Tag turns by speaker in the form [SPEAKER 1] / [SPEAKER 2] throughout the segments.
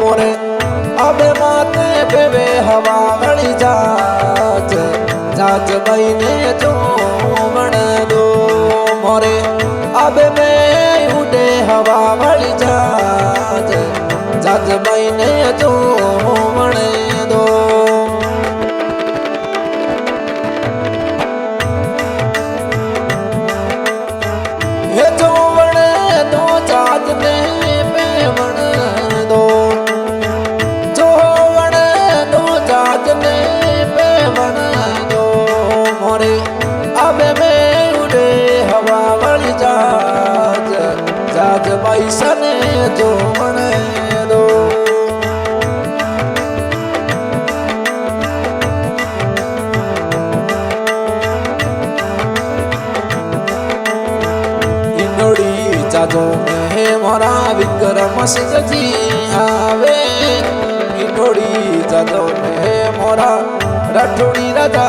[SPEAKER 1] मोरे अबे माते बेवे हवा वली जाज जाज भाई ने जो बन दो मोरे अबे में उड़े हवा वली जाज जाज भाई ने जो बन दो हे जो बन दो जाज ने बन दो जो बन दो जाज ने बन दो मोरे अबे में उड़े हवा वाली जाज जाज भाई सने जो बन दो इनोड़ी जाजो में मोरा विक्रम सिंह जी आवे इनोड़ी जाजो में मोरा राठौड़ी राजा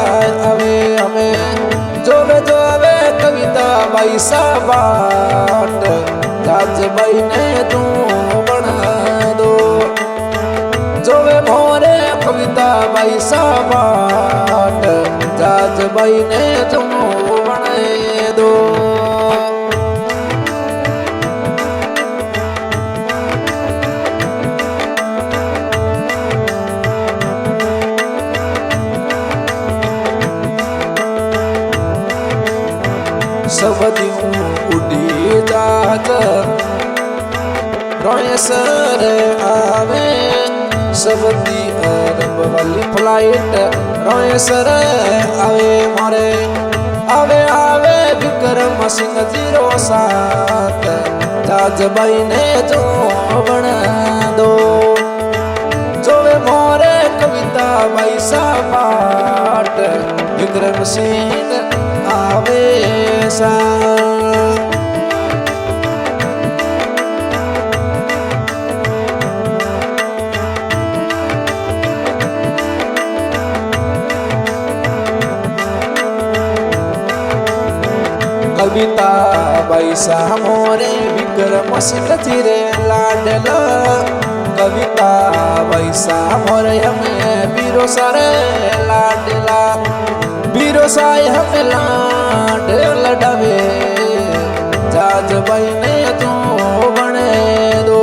[SPEAKER 1] आवे हमें जोवे जोवे कविता भाई साबाट जाज भाई ने तू बना दो जोवे मोरे कविता भाई साबाट जाज भाई ने तू बना दो सब दिन उड़ी जाग रोए सर आवे सब दी अरब वाली फ्लाइट रोए सर आवे मोरे आवे आवे विक्रम सिंह 07 जाज भाई ने जो बना दो जोवे मोरे कविता भाई साबाट विक्रम सिंह आवे सा कविता बैसा मोरे विक्रम सिंह धीरे लाडला कविता बैसा मोरे हमें बीरो सारे लाडला बीरो साई हमें लाड लडावे जाज भाई ने तू बने दो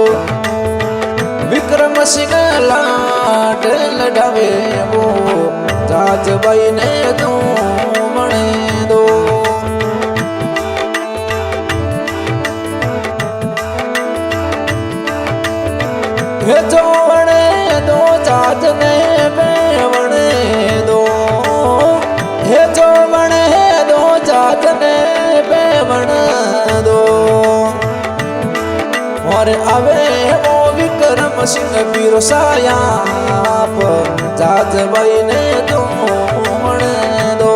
[SPEAKER 1] विक्रम सिंह लाड लडावे वो जाज भाई ने तू बने दो हे जो बने दो जाज ने बने दो हे जो बने दो जाज ने बन दो और अवे वो विक्रम सिंह बीरो सायाप जाज भाई ने तो बन दो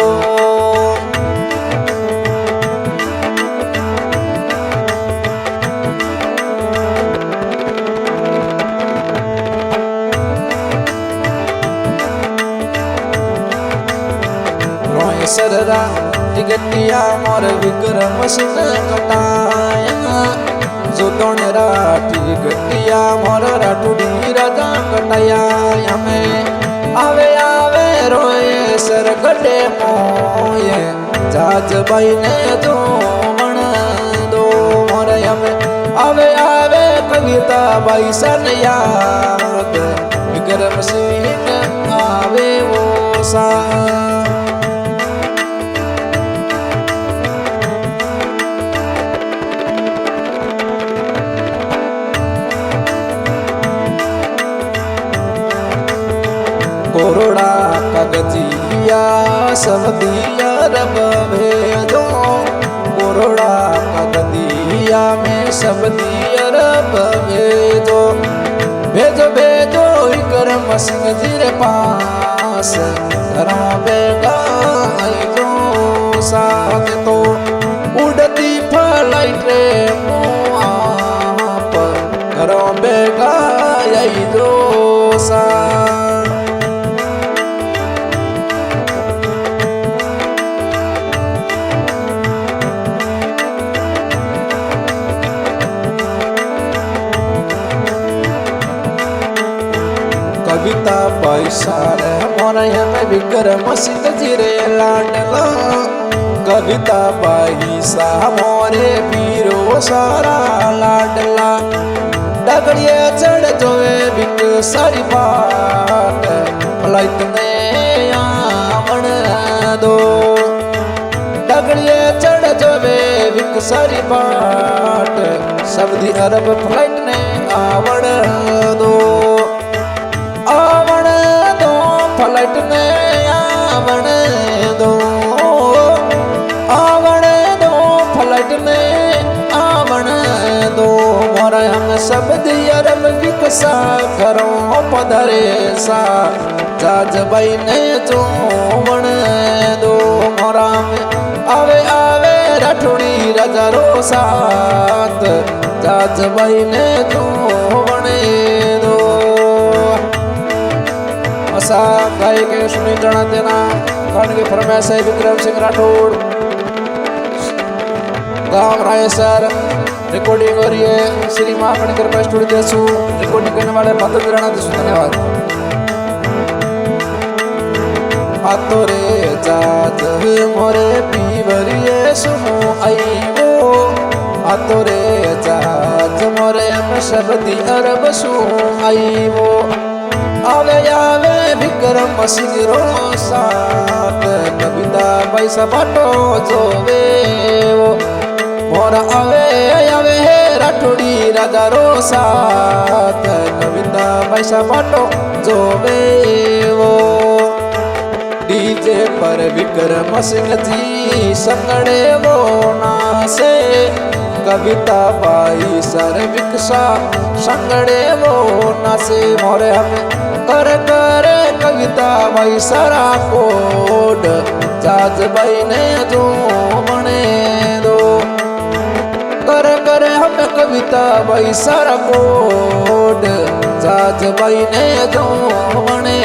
[SPEAKER 1] सररा टिकटिया मोर विक्रम सिंह कटाया जो दोनेरा टिकटिया मोर राठौड़ी राजा कटाया हमें आवे आवे रोए सर कटे मोये जाज भाई ने जो बना दो मोर हमें आवे आवे कविता भाई सन याद विक्रम सिंह आवे वो सा कोरोड़ा कागजिया सब दिया रब भेजो कोरोड़ा कागजिया में सब दिया रब भेजो भेजो भेजो विक्रम सिंह जी रे पास धरा बेगा आई जो साथ तो उड़ती फ्लाइट रे आप घरों बेगा आई जो सा कविता पैसा रे मोरे हमें विक्रम सिंह जी रे लाडला कविता पैसा मोरे पीरो सारा लाडला डगड़िए चढ़ जोए बिक सारी बात फ्लाइट में आवण दो डगड़िए चढ़ जोवे बिक सारी बात सऊदी अरब फ्लाइट ने आवण दो फ्लाइट ने आवण दो फ्लाइट ने आवण दो मोरा हम सब अरब विकसा करो पधरे सा जाज भाई ने जोवण दो मोरा आवे आवे राठौड़ी रजारो साथ जाज भाई ने जोवण दो असा गाय के सुनी जाना देना कारण के फरमाइश है विक्रम सिंह राठौड़ गांव रायसर रिकॉर्डिंग हो रही है श्री महाकण कृपा स्टूडियो देसू रिकॉर्डिंग करने वाले मदद राणा देसू धन्यवाद आतो रे जात मोरे पीवरिए सुनो आईवो आतो रे जात मोरे हम सऊदी अरब सु आईवो आवे आवे विक्रम सिंह रो साथ कविता पैसा बाटो जोवे मोरा आवे आवे राठौड़ी राजा रो साथ कविता पैसा बाटो जोवे वो डीजे पर विक्रम सिंह जी संगड़े वो नासे कविता बाई सर विकसा संगड़े वो नासे मोरे हमें कर कर कविता भाई सारा कोड जाज भाई ने जो बने दो कर कर हम कविता भाई सारा कोड जाज भाई ने जो बने